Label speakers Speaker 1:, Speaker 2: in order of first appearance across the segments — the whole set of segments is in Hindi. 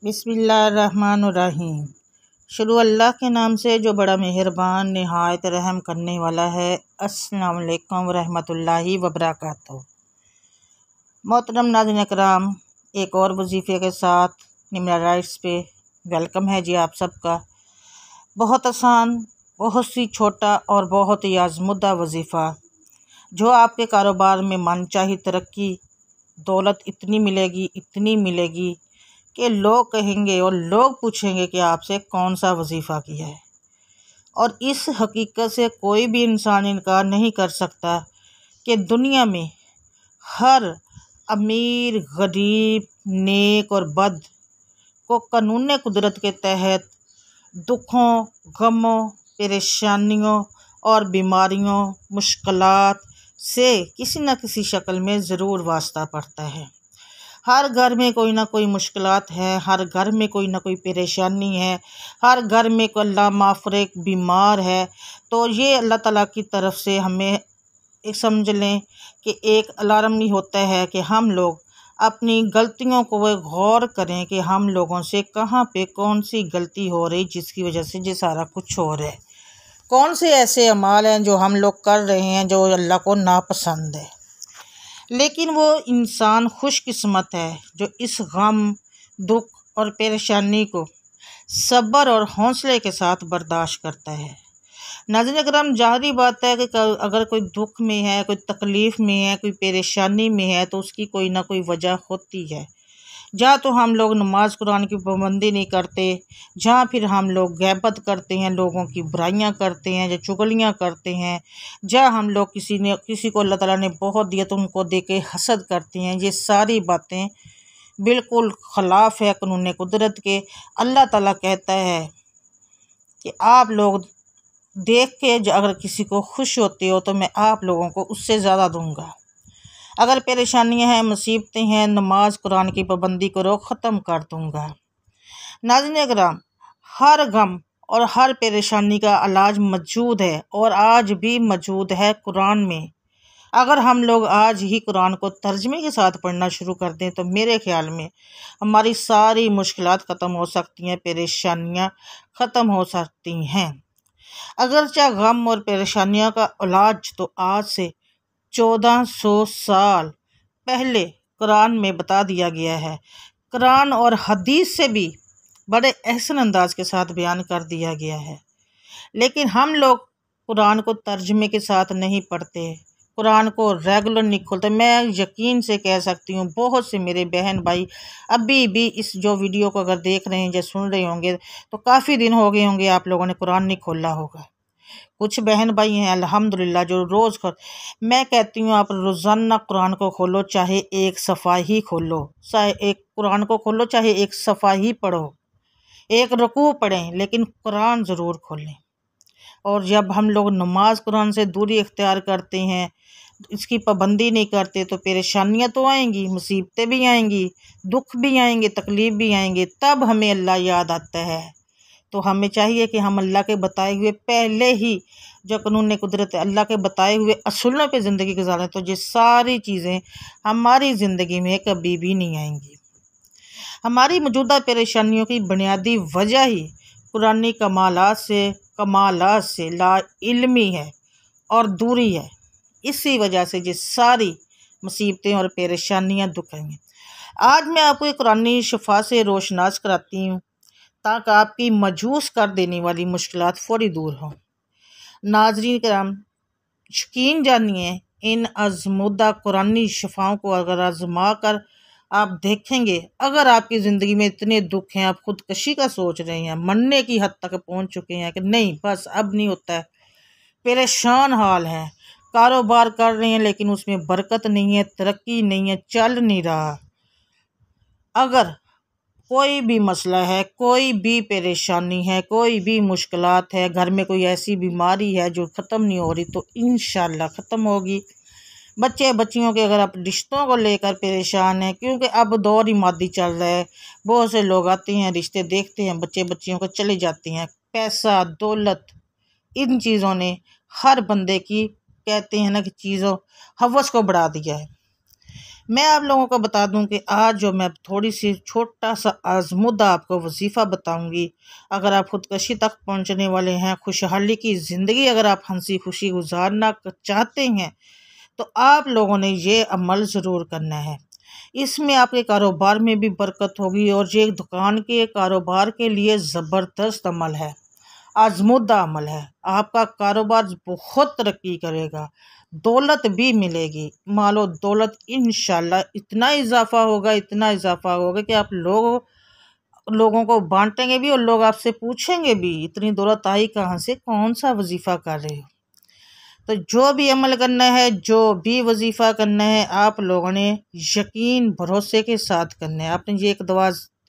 Speaker 1: बिस्मिल्लाहिर्रहमानिर्रहीम। शुरू अल्लाह के नाम से जो बड़ा मेहरबान निहायत रहम करने वाला है। अस्सलाम वालेकुम रहमतुल्लाहि व बरकातहू। मोहतरम नाज़रीन इकराम, एक और वजीफ़े के साथ निम्रा राइट्स पे वेलकम है जी आप सबका। बहुत आसान, बहुत सी छोटा और बहुत ही आज़मुदा वजीफ़ा जो आपके कारोबार में मनचाही तरक्की, दौलत इतनी मिलेगी कि लोग कहेंगे और लोग पूछेंगे कि आपसे कौन सा वजीफ़ा किया है। और इस हकीकत से कोई भी इंसान इनकार नहीं कर सकता कि दुनिया में हर अमीर, गरीब, नेक और बद को कानून कुदरत के तहत दुखों, गमों, परेशानियों और बीमारियों, मुश्किलात से किसी न किसी शक्ल में ज़रूर वास्ता पड़ता है। हर घर में कोई ना कोई मुश्किलात है, हर घर में कोई ना कोई परेशानी है, हर घर में कोई अल्लाह माफ़रे बीमार है। तो ये अल्लाह ताला की तरफ से हमें एक समझ लें कि एक अलार्म ही होता है कि हम लोग अपनी गलतियों को वह गौर करें कि हम लोगों से कहाँ पे कौन सी गलती हो रही जिसकी वजह से ये सारा कुछ हो रहा है। कौन से ऐसे अमाल हैं जो हम लोग कर रहे हैं जो अल्लाह को नापसंद है। लेकिन वो इंसान खुशकिस्मत है जो इस गम, दुख और परेशानी को सब्र और हौसले के साथ बर्दाश्त करता है। नाज़रीन करम, ज़ाहिरी बात है कि अगर कोई दुख में है, कोई तकलीफ़ में है, कोई परेशानी में है तो उसकी कोई ना कोई वजह होती है। जहाँ तो हम लोग नमाज कुरान की पाबंदी नहीं करते, जहाँ फिर हम लोग गैबत करते हैं, लोगों की बुराइयाँ करते हैं या चुगलियाँ करते हैं, जहाँ हम लोग किसी को अल्लाह ताला ने बहुत दिया तो उनको दे के हसद करते हैं। ये सारी बातें बिल्कुल ख़िलाफ़ है कानून कुदरत के। अल्लाह ताला कहता है कि आप लोग देख के अगर किसी को खुश होते हो तो मैं आप लोगों को उससे ज़्यादा दूँगा। अगर परेशानियां हैं, मुसीबतें हैं, नमाज कुरान की पाबंदी करो, ख़त्म कर दूँगा। नाज़रीन किराम, हर गम और हर परेशानी का इलाज मौजूद है और आज भी मौजूद है कुरान में। अगर हम लोग आज ही कुरान को तर्जमे के साथ पढ़ना शुरू कर दें तो मेरे ख्याल में हमारी सारी मुश्किलात ख़त्म हो सकती हैं, परेशानियां ख़त्म हो सकती हैं। अगरचे गम और परेशानियों का इलाज तो आज से 1400 साल पहले कुरान में बता दिया गया है। कुरान और हदीस से भी बड़े एहसन अंदाज के साथ बयान कर दिया गया है। लेकिन हम लोग कुरान को तर्जमे के साथ नहीं पढ़ते, कुरान को रेगुलर नहीं खोलते। मैं यकीन से कह सकती हूँ बहुत से मेरे बहन भाई अभी भी इस जो वीडियो को अगर देख रहे हैं या सुन रहे होंगे तो काफ़ी दिन हो गए होंगे आप लोगों ने कुरान नहीं खोला होगा। कुछ बहन भाई हैं अल्हम्दुलिल्लाह जो रोज़ मैं कहती हूँ आप रोज़ाना कुरान को खोलो, चाहे एक सफ़ा ही खोलो, चाहे एक कुरान को खोलो, चाहे एक सफ़ा ही पढ़ो, एक रुकू पढ़ें, लेकिन कुरान ज़रूर खोलें। और जब हम लोग नमाज कुरान से दूरी इख्तियार करते हैं, इसकी पाबंदी नहीं करते तो परेशानियां तो आएंगी, मुसीबतें भी आएंगी, दुख भी आएंगे, तकलीफ़ भी आएंगे। तब हमें अल्लाह याद आता है। तो हमें चाहिए कि हम अल्लाह के बताए हुए पहले ही जो कानून कुदरत है, अल्लाह के बताए हुए असूलों पे ज़िंदगी गुजारें तो ये सारी चीज़ें हमारी ज़िंदगी में कभी भी नहीं आएंगी। हमारी मौजूदा परेशानियों की बुनियादी वजह ही कुरानी कमालात से ला इल्मी है और दूरी है। इसी वजह से ये सारी मुसीबतें और परेशानियां दुख हैं। आज मैं आपको एक कुरानी शफा से रोशनास कराती हूँ ताकि आपकी मजूस कर देने वाली मुश्किलात फौरी दूर हों। नाजरीन कराम, यकीन जानिए इन आज़मुदा कुरानी शफाओं को अगर आजमा कर आप देखेंगे, अगर आपकी ज़िंदगी में इतने दुख हैं, आप खुदकशी का सोच रहे हैं, मरने की हद तक पहुंच चुके हैं कि नहीं बस अब नहीं होता है, परेशान हाल है, कारोबार कर रहे हैं लेकिन उसमें बरकत नहीं है, तरक्की नहीं है, चल नहीं रहा। अगर कोई भी मसला है, कोई भी परेशानी है, कोई भी मुश्किलात है, घर में कोई ऐसी बीमारी है जो ख़त्म नहीं हो रही तो इंशाल्लाह ख़त्म होगी। बच्चे बच्चियों के अगर आप रिश्तों को लेकर परेशान हैं, क्योंकि अब दौर ही मादी चल रहा है, बहुत से लोग आते हैं, रिश्ते देखते हैं, बच्चे बच्चियों को चले जाते हैं। पैसा, दौलत, इन चीज़ों ने हर बंदे की कहते हैं ना कि चीज़ों हवस को बढ़ा दिया है। मैं आप लोगों को बता दूं कि आज जो मैं थोड़ी सी छोटा सा आज़मुदा आपको वजीफ़ा बताऊंगी, अगर आप खुदकशी तक पहुंचने वाले हैं, खुशहाली की ज़िंदगी अगर आप हंसी खुशी गुजारना चाहते हैं, तो आप लोगों ने ये अमल ज़रूर करना है। इसमें आपके कारोबार में भी बरकत होगी और ये एक दुकान के कारोबार के लिए ज़बरदस्त अमल है, आज़मुदा अमल है। आपका कारोबार बहुत तरक्की करेगा, दौलत भी मिलेगी, मालो दौलत इंशाल्लाह इतना इजाफा होगा, इतना इजाफा होगा कि आप लोगों को बांटेंगे भी और लोग आपसे पूछेंगे भी इतनी दौलत आई कहाँ से, कौन सा वजीफ़ा कर रहे हो। तो जो भी अमल करना है, जो भी वजीफ़ा करना है, आप लोगों ने यकीन भरोसे के साथ करना है। आपने ये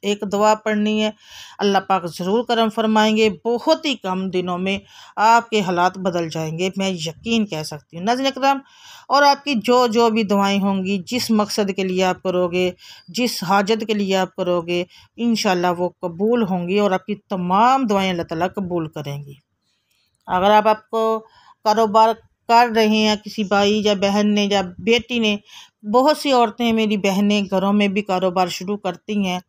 Speaker 1: एक दुआ पढ़नी है, अल्लाह पाक ज़रूर करम फरमाएंगे। बहुत ही कम दिनों में आपके हालात बदल जाएंगे, मैं यकीन कह सकती हूँ नाज़रीन इकराम। और आपकी जो जो भी दुआएं होंगी, जिस मकसद के लिए आप करोगे, जिस हाजत के लिए आप करोगे, इंशाल्लाह वो कबूल होंगी और आपकी तमाम दुआएं अल्लाह ताला कबूल करेंगी। अगर आपको कारोबार कर रहे हैं, किसी भाई या बहन ने या बेटी ने, बहुत सी औरतें मेरी बहनें घरों में भी कारोबार शुरू करती हैं,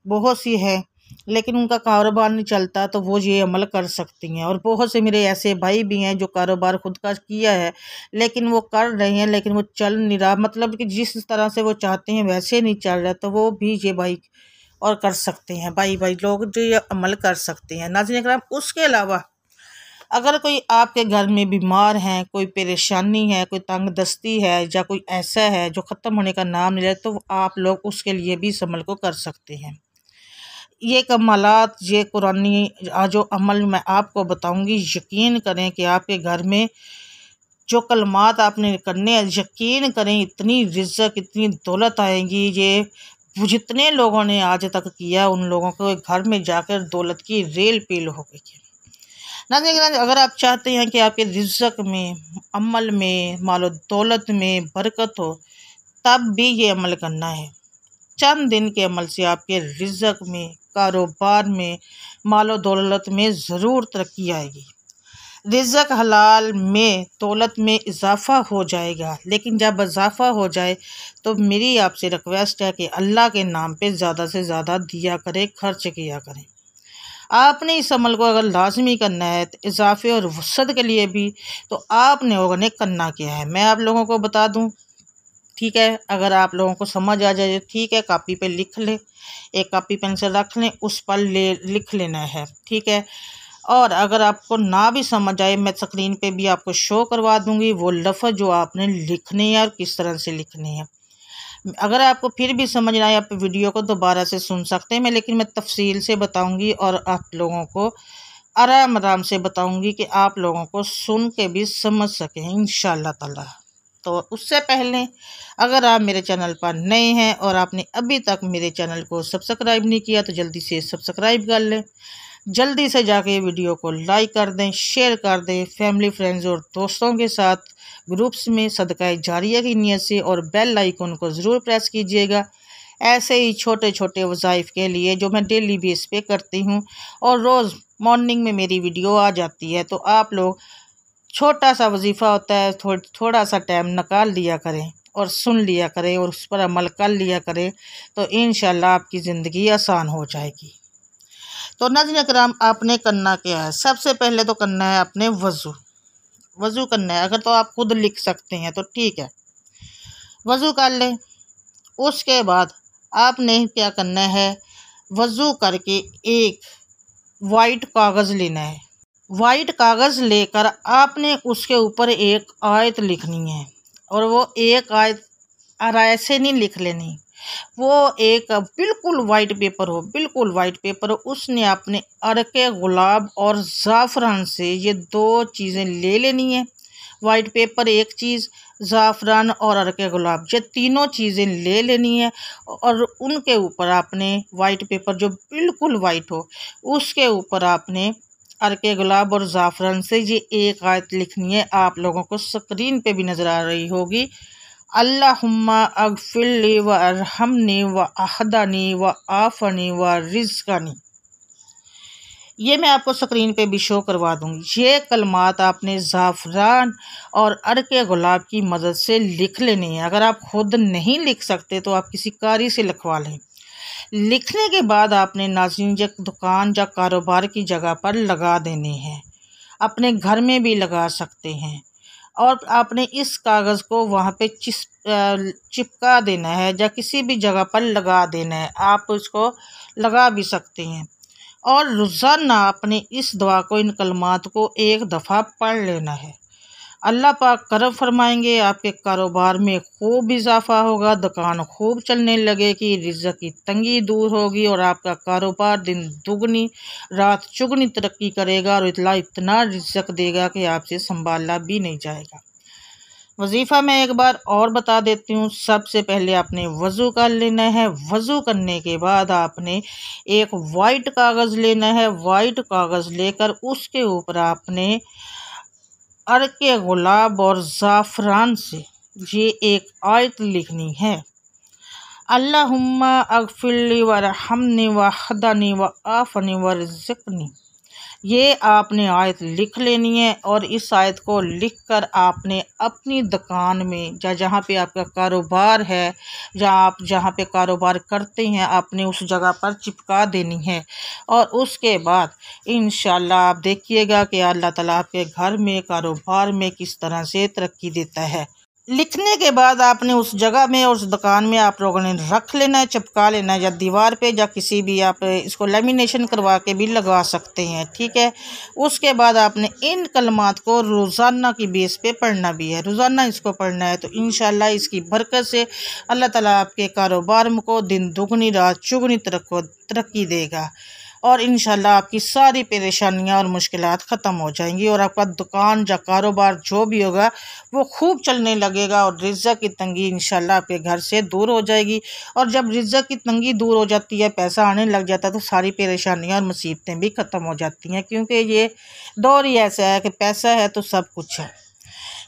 Speaker 1: बहुत सी हैं, लेकिन उनका कारोबार नहीं चलता, तो वो ये अमल कर सकती हैं। और बहुत से मेरे ऐसे भाई भी हैं जो कारोबार खुद का किया है, लेकिन वो कर रहे हैं, लेकिन वो चल नहीं रहा, मतलब कि जिस तरह से वो चाहते हैं वैसे नहीं चल रहा, तो वो भी ये भाई और कर सकते हैं, भाई लोग जो ये अमल कर सकते हैं नाज़रीन करम। उसके अलावा अगर कोई आपके घर में बीमार है, कोई परेशानी है, कोई तंग दस्ती है, या कोई ऐसा है जो ख़त्म होने का नाम नहीं लेता, तो आप लोग उसके लिए भी इस अमल को कर सकते हैं। ये कमालात, ये कुरानी जो अमल मैं आपको बताऊंगी, यकीन करें कि आपके घर में जो कलमात आपने करने हैं, यकीन करें इतनी रिज़्क़, इतनी दौलत आएगी। ये जितने लोगों ने आज तक किया, उन लोगों को घर में जाकर दौलत की रेल पील हो गई है नाज़रीन। अगर आप चाहते हैं कि आपके रिज़्क़ में, अमल में, मालो दौलत में बरकत हो, तब भी ये अमल करना है। चंद दिन के अमल से आपके रिज़्क़ में, कारोबार में, मालो दौलत में ज़रूर तरक्की आएगी। रिज़्क़ हलाल में, दौलत में इजाफ़ा हो जाएगा। लेकिन जब इजाफ़ा हो जाए तो मेरी आपसे रिक्वेस्ट है कि अल्लाह के नाम पे ज़्यादा से ज़्यादा दिया करें, खर्च किया करें। आपने इस अमल को अगर लाजमी करना है, तो इजाफे और वसअत के लिए भी, तो आपने लोगों करना क्या है, मैं आप लोगों को बता दूं, ठीक है। अगर आप लोगों को समझ आ जाए, ठीक है, कॉपी पे लिख लें, एक कॉपी पेंसिल रख लें, उस पर लिख लेना है, ठीक है। और अगर आपको ना भी समझ आए, मैं स्क्रीन पे भी आपको शो करवा दूंगी वो लफ्ज़ जो आपने लिखने हैं और किस तरह से लिखने हैं। अगर आपको फिर भी समझ ना आए, आप वीडियो को दोबारा से सुन सकते हैं, लेकिन मैं तफसील से बताऊंगी और आप लोगों को आराम आराम से बताऊंगी कि आप लोगों को सुन के भी समझ सकें इंशाअल्लाह ताला। तो उससे पहले अगर आप मेरे चैनल पर नए हैं और आपने अभी तक मेरे चैनल को सब्सक्राइब नहीं किया, तो जल्दी से सब्सक्राइब कर लें। जल्दी से जाके वीडियो को लाइक कर दें, शेयर कर दें फैमिली, फ्रेंड्स और दोस्तों के साथ, ग्रुप्स में सदका जारिया की नीयत से, और बेल आइकन को ज़रूर प्रेस कीजिएगा ऐसे ही छोटे छोटे वज़ाइफ के लिए जो मैं डेली बेस पे करती हूँ। और रोज़ मॉर्निंग में मेरी वीडियो आ जाती है, तो आप लोग, छोटा सा वजीफ़ा होता है, थोड़ा सा टाइम निकाल लिया करें और सुन लिया करें और उस पर अमल कर लिया करें, तो इंशाल्लाह आपकी ज़िंदगी आसान हो जाएगी। तो नाज़रीन करम, आपने करना क्या है, सबसे पहले तो करना है आपने वज़ू करना है। अगर तो आप खुद लिख सकते हैं तो ठीक है, वज़ू कर लें। उसके बाद आपने क्या करना है, वज़ू करके एक वाइट कागज़ लेना है। वाइट कागज़ लेकर आपने उसके ऊपर एक आयत लिखनी है, और वो एक आयत ऐसे नहीं लिख लेनी, वो एक बिल्कुल वाइट पेपर हो, बिल्कुल वाइट पेपर हो, उसने आपने अरके गुलाब और ज़ाफ़रान से ये दो चीज़ें ले लेनी है। वाइट पेपर एक चीज़, ज़ाफ़रान और अरके गुलाब, ये तीनों चीज़ें ले लेनी है। और उनके ऊपर आपने वाइट पेपर जो बिल्कुल वाइट हो, उसके ऊपर आपने अरके गुलाब और ज़ाफ़रान से ये एक आयत लिखनी है। आप लोगों को स्क्रीन पे भी नज़र आ रही होगी, अल्लाहुम्मा अगफिरली व अरहमनी व अहदनी व आफ़नी व रिज़्क़नी। ये मैं आपको स्क्रीन पे भी शो करवा दूंगी। ये कलमात आपने ज़ाफ़रान और अर्के गुलाब की मदद से लिख लेने हैं। अगर आप खुद नहीं लिख सकते तो आप किसी कारी से लिखवा लें। लिखने के बाद आपने नाज़रीन दुकान या कारोबार की जगह पर लगा देने हैं। अपने घर में भी लगा सकते हैं और आपने इस कागज़ को वहाँ पे चिपका देना है या किसी भी जगह पर लगा देना है। आप इसको लगा भी सकते हैं और रोज़ाना आपने इस दुआ को, इन कलमात को एक दफ़ा पढ़ लेना है। अल्लाह पाक करम फरमाएंगे, आपके कारोबार में खूब इजाफा होगा, दुकान खूब चलने लगेगी, रिज़्क़ की तंगी दूर होगी और आपका कारोबार दिन दुगनी रात चुगनी तरक्की करेगा और इतना रिज़्क़ देगा कि आपसे संभाला भी नहीं जाएगा। वजीफ़ा मैं एक बार और बता देती हूँ। सबसे पहले आपने वज़ू कर लेना है। वज़ू करने के बाद आपने एक वाइट कागज़ लेना है। वाइट कागज़ लेकर उसके ऊपर आपने अर्के गुलाब और ज़ाफ़रान से ये एक आयत लिखनी है। अल्लाहुम्मा अग़फ़िरली वरहमनी वहदनी व आफ़नी वरज़िक़नी। ये आपने आयत लिख लेनी है और इस आयत को लिखकर आपने अपनी दुकान में या जहाँ पे आपका कारोबार है या आप जहाँ पे कारोबार करते हैं आपने उस जगह पर चिपका देनी है। और उसके बाद इंशाल्लाह आप देखिएगा कि अल्लाह ताला आपके घर में, कारोबार में किस तरह से तरक्की देता है। लिखने के बाद आपने उस जगह में और उस दुकान में आप लोगों ने रख लेना है, चिपका लेना है, या दीवार पे या किसी भी, आप इसको लेमिनेशन करवा के भी लगा सकते हैं, ठीक है। उसके बाद आपने इन कलमात को रोज़ाना की बेस पे पढ़ना भी है। रोज़ाना इसको पढ़ना है तो इंशाल्लाह इसकी बरकत से अल्लाह ताला आपके कारोबार को दिन दुगनी रात चुगनी तरक्की देगा और इंशाल्लाह आपकी सारी परेशानियां और मुश्किलात ख़त्म हो जाएंगी और आपका दुकान या कारोबार जो भी होगा वो खूब चलने लगेगा और रिज़्क़ की तंगी इंशाल्लाह आपके घर से दूर हो जाएगी। और जब रिज़्क़ की तंगी दूर हो जाती है, पैसा आने लग जाता है, तो सारी परेशानियां और मुसीबतें भी ख़त्म हो जाती हैं, क्योंकि ये दौर ही ऐसा है कि पैसा है तो सब कुछ है।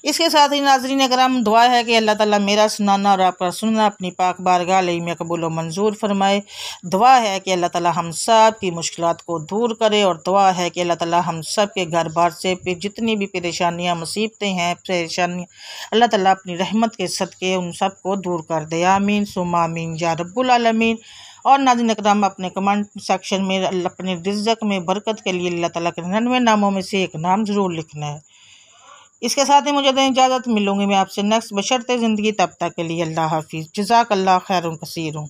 Speaker 1: इसके साथ ही नाज़रीन अकराम, दुआ है कि अल्लाह ताला मेरा सुनाना और आपका सुनना अपनी पाक बारगाह में कबूल व मंजूर फरमाए। दुआ है कि अल्लाह ताला हम सब की मुश्किलात को दूर करे और दुआ है कि अल्लाह ताला हम सब के घर बार से जितनी भी परेशानियां मुसीबतें हैं, परेशानियाँ अल्लाह ताला अपनी रहमत के सदक़े उन सब को दूर कर दे। आमीन सुम्मा आमीन या रब्बुल आलमीन। और नाज़रीन अकराम, अपने कमेंट सेक्शन में अपने रिज़्क़ में बरकत के लिए अल्लाह ताला के 99 नामों में से एक नाम ज़रूर लिखना है। इसके साथ ही मुझे दें इजाज़त, मिलूंगी मैं आपसे नेक्स्ट बशर्ते ज़िंदगी, तब तक के लिए अल्लाह हाफिज़। जज़ाकल्लाह खैरुन कसीरुन।